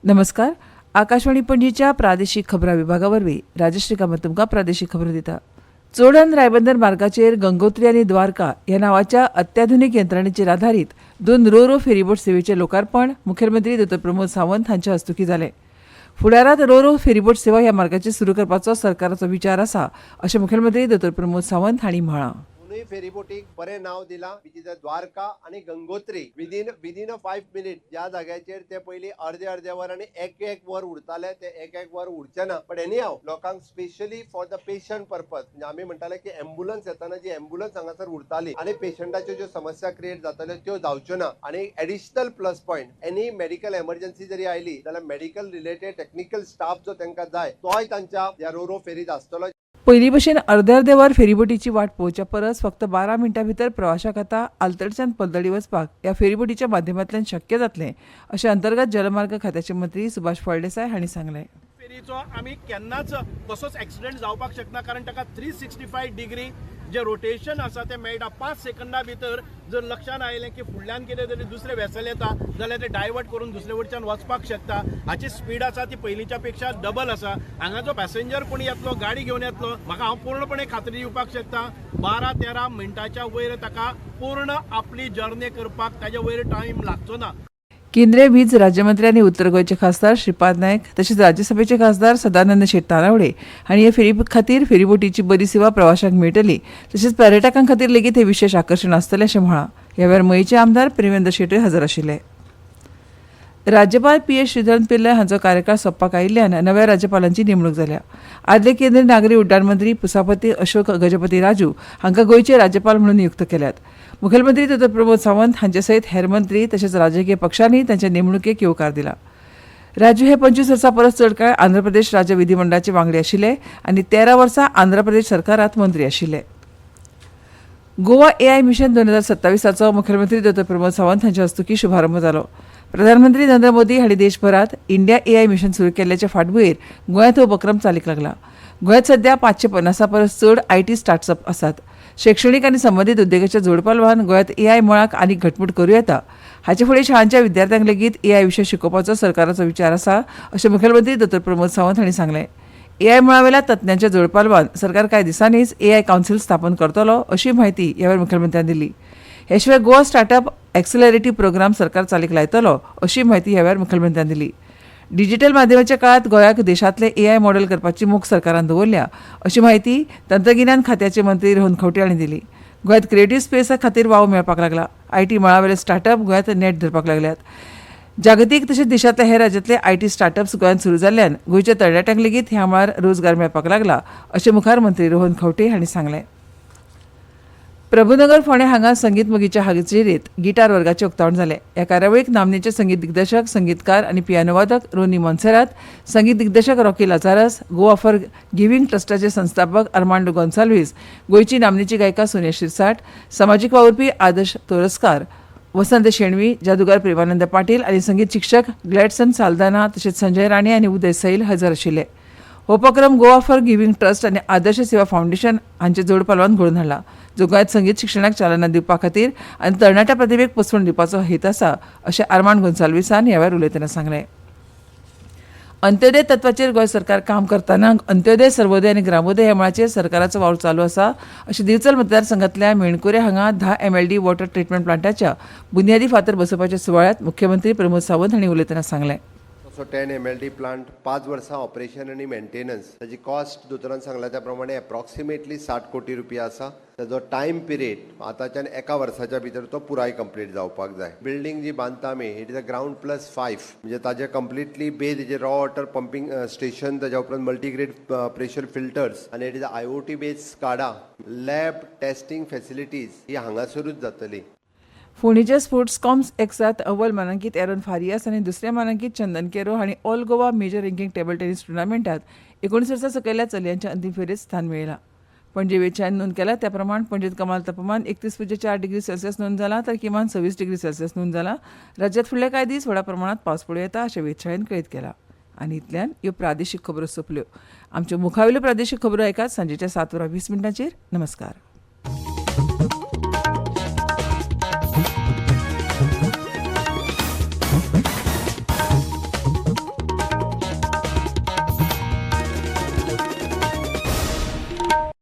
नमस्कार. आकाशवाणी पणजीच्या प्रादेशीक खबरां विभागावरवीं राजश्री कामत तुमकां प्रादेशीक खबरो दिता. चोडण रायबंदर मार्गाचेर गंगोत्री आनी द्वारका ह्या नांवाच्या अत्याधुनीक यंत्रणेचेर आधारीत 2 रो फेरीबोट सेवेचें लोकार्पण मुखेलमंत्री डॉ. प्रमोद सावंत हांच्या हस्तुकीं जालें. फुडारांत रो फेरीबोट सेवा ह्या मार्गाचेर सुरू करपाचो सरकाराचो विचार आसा अशें मुखेलमंत्री डॉ. प्रमोद सावंत हांणी म्हळां. फेरीबोटीक बरें नाव दिलां, विच इज द्वारका आणि गंगोत्री. विदिन 5 मिनिट ज्या जाग्याचेर ते पयलीं अर्दे वर आणि एक वर उरताले ते एक वर उरचे ना. बट एनी हाव लोकांक specially for the patient purpose म्हणजे आमी म्हणटाले की एम्ब्युलन्स येताना जी एम्ब्युलन्स हांगासर उरताली आणि पेशंटाच्यो ज्यो समस्या क्रिएट जाताल्यो त्यो जावच्यो ना. आणि additional plus point any medical emergency जरी आयली जाल्यार मेडिकल रिलेटेड टेक्निकल स्टाफ जो तांकां जाय तोय तांच्या ह्या रो फेरीत आसतलो. पयलीं भशेन अर्दे वर फेरीबोटीची वाट पळोवच्या परस फक्त 12 मिनटां भितर प्रवाशांक आतां आलतडच्यान पलतडी वचपाक ह्या फेरीबोटीच्या माध्यमांतल्यान शक्य जातलें अशें अंतर्गत जलमार्ग खात्याचे मंत्री सुभाष फळदेसाय हांणी सांगलें. फेरीचो आमी केन्नाच कसोच एक्सिडेंट जावपाक शकना, कारण ताका 365 डिग्री जे रोटेशन आसा ते मेळटा. 5 सेकंदां भितर जर लक्षांत आयलें की फुडल्यान कितें तरी दुसरें वेसल येता जाल्यार ते डायवर्ट करून दुसरे वयच्यान वचपाक शकता. हाची स्पीड आसा ती पयलींच्या पेक्षा डबल आसा. हांगा जो पॅसेंजर कोण येतलो, गाडी घेवन येतलो, म्हाका हांव पूर्णपणे खात्री दिवपाक शकता 12-13 मिनटाच्या वयर ताका पूर्ण आपली जर्नी करपाक ताच्या वयर टायम लागचो ना. केंद्रीय वीज राज्यमंत्री आनी उत्तर गोंयचे खासदार श्रीपाद नायक तशेंच राज्यसभेचे खासदार सदानंद शेट तानावडे हांणी हे फेरी खातीर फेरीबोटीची बरी सेवा प्रवाशांक मेळटली तशेंच पर्यटकां खातीर लेगीत हे विशेष आकर्शण आसतलें अशें म्हळां. ह्या वेळार मयेचे आमदार प्रेमेंद्र शेटूय हजर आशिल्ले. राज्यपाल पी.एस. श्रीधरन पिल्लय हांचो कार्यकाळ सोंपपाक आयिल्ल्यान नव्या राज्यपालांची नेमणूक जाल्या. आदले केंद्रीय नागरी उड्डाण मंत्री पुसापती अशोक गजपती राजू हांकां गोंयचे राज्यपाल म्हणून नियुक्त केल्यात. मुखेलमंत्री डॉ. प्रमोद सावंत हांचे सयत हेर मंत्री तशेंच राजकीय पक्षांनी तांच्या नेमणुकेक येवकार दिला. राजू हे 25 वर्सां परस चड काळ आंध्र प्रदेश राज्य विधिमंडळाचे वांगडी आशिल्ले आनी 13 वर्सां आंध्र प्रदेश सरकारांत मंत्री आशिल्ले. गोवा AI मिशन 2027 मुखेलमंत्री डॉ. प्रमोद सावंत हांच्या हस्तुकीं शुभारंभ जालो. प्रधानमंत्री नरेंद्र मोदी हांणी देशभरात इंडिया AI मिशन सुरू केल्ल्याचे फाटभुंयेर गोंयांत हो उपक्रम चालीक लागला. गोंयांत सध्या 550 परस चड IT स्टार्टअप आसात. शैक्षणीक आनी संबंदीत उद्देगाच्या जोडपालवान गोंयांत AI मळाक आनीक घटमूट करूं येता. हाचे फुडें शाळांच्या विद्यार्थ्यांक लेगीत AI विशय शिकोवपाचो सरकाराचो विचार आसा अशें मुखेलमंत्री डॉ. प्रमोद सावंत हांणी सांगलें. AI मळावेल्या तज्ञांच्या जोडपालवान सरकार कांय दिसांनीच AI कावन्सील स्थापन करतलो अशी म्हायती ह्या वेळार मुखेलमंत्र्यांनी दिली. हे शिवाय गोवा स्टार्टअप एक्सेलरेटिव्ह प्रोग्राम सरकार चालीक लायतलो अशी म्हायती ह्या वेळार मुखेलमंत्र्यांनी दिली. डिजिटल माध्यमाच्या काळात गोंयाक देशांतले AI मॉडेल करपाची मोख सरकारान दवरल्या अशी म्हायती तंत्रगिन्यान खात्याचे मंत्री रोहन खंवटे हांणी दिली. गोंयांत क्रिएटिव्ह स्पेसा खातीर वाव मेळपाक लागला. IT मळावेले स्टार्टअप गोंयांत नेट धरपाक लागल्यात. जागतीक तशेंच देशांतल्या हेर राज्यांतले IT स्टार्टअप्स गोंयांत सुरू जाल्ल्यान गोंयच्या तरणाट्यांक लेगीत ह्या मळार रोजगार मेळपाक लागला अशें मुखार मंत्री रोहन खंवटे हांणी सांगलें. प्रभुनगर फोंडे हांगा संगीत मोगीच्या हाजेरीत गिटार वर्गाचे उक्तावण जालें. ह्या कार्यावळीक नामनेचे संगीत दिग्दर्शक, संगीतकार आनी पियानो वादक रोनी मोन्सेरात, संगीत दिग्दर्शक रॉकी लाजारस, गोवा फॉर गिव्हिंग ट्रस्टाचे संस्थापक आर्मांडो गोन्साल्वीस, गोंयची नामनेची गायिका सोनिया शिरसाट, समाजीक वावुरपी आदर्श तोरस्कार, वसंत शेणवी, जादूगार प्रेमानंद पाटील आनी संगीत शिक्षक ग्लॅडसन साल्दाना तशेंच संजय राणे आनी उदय सैल हजर आशिल्ले. हो उपक्रम गोवा फॉर गिव्हिंग ट्रस्ट आनी आदर्श सेवा फावंडेशन हांचे जोडपालवान घडोवन हाडला, जो गोंयांत संगीत शिक्षणाक चालना दिवपा खातीर आनी तरणाट्या प्रतिभेक पोसवण दिवपाचो हेत आसा अशें आर्मांड गोन्साल्विसान ह्या वेळार उलयतना सांगलें. अंत्योदय तत्वाचेर गोंय सरकार काम करतना अंत्योदय, सर्वोदय आनी ग्रामोदय ह्या मळाचेर सरकाराचो वावर चालू आसा अशें दिवचल मतदारसंघांतल्या मेणकुरे हांगा 10 MLD वॉटर ट्रिटमेंट प्लांटाच्या बुनयादी फातर बसोवपाच्या सुवाळ्यात मुख्यमंत्री प्रमोद सावंत हांणी उलयतना सांगलें. 10 MLD प्लांट 5 वर्सां ऑपरेशन आणि मेंटेनन्स ताची कॉस्ट दोतोरान सांगला त्या प्रमाणे अप्रॉक्सिमेटली 60 कोटी रुपया आसा. ताजो टायम पिरियड आतांच्यान 1 वर्साच्या भितर तो पुराय कंप्लीट जावपाक जाय. बिल्डींग जी बांदता आमी इट इज अ ग्राउंड +5 म्हणजे ताजे कंप्लिटली बेज हेजे रॉ वॉटर पंपिंग स्टेशन, ताच्या उपरांत मल्टीग्रेड प्रेशर फिल्टर्स आनी it is IoT based SCADA lab testing facilities ही हांगासरूच जातली. फोंडेच्या स्पोर्ट्स कॉम्स एक्सात अव्वल मानांकीत एरन फारियास आनी दुसऱ्या मानांकीत चंदन केरो हांणी all Goa major ranking table tennis टुर्नामेंटात 19 वर्सां सकयल्या चलयांच्या अंतीम फेरयेत स्थान मेळयलां. पणजे वेळच्यान नोंद केला त्या प्रमाण पणजेत कमाल तापमान 31.4 डिग्री सेल्सियस नोंद जाला तर किमान 26 डिग्री सेल्सियस नोंद जाला. राज्यांत फुडले कांय दीस व्हड प्रमाणात पावस पडूं येता अशें वेधशाळेन कळीत केलां. आनी इतल्यान ह्यो प्रादेशीक खबरो सोंपल्यो. आमच्यो मुखावेल्यो प्रादेशीक खबरो ऐकात सांजेच्या 7:20 नमस्कार.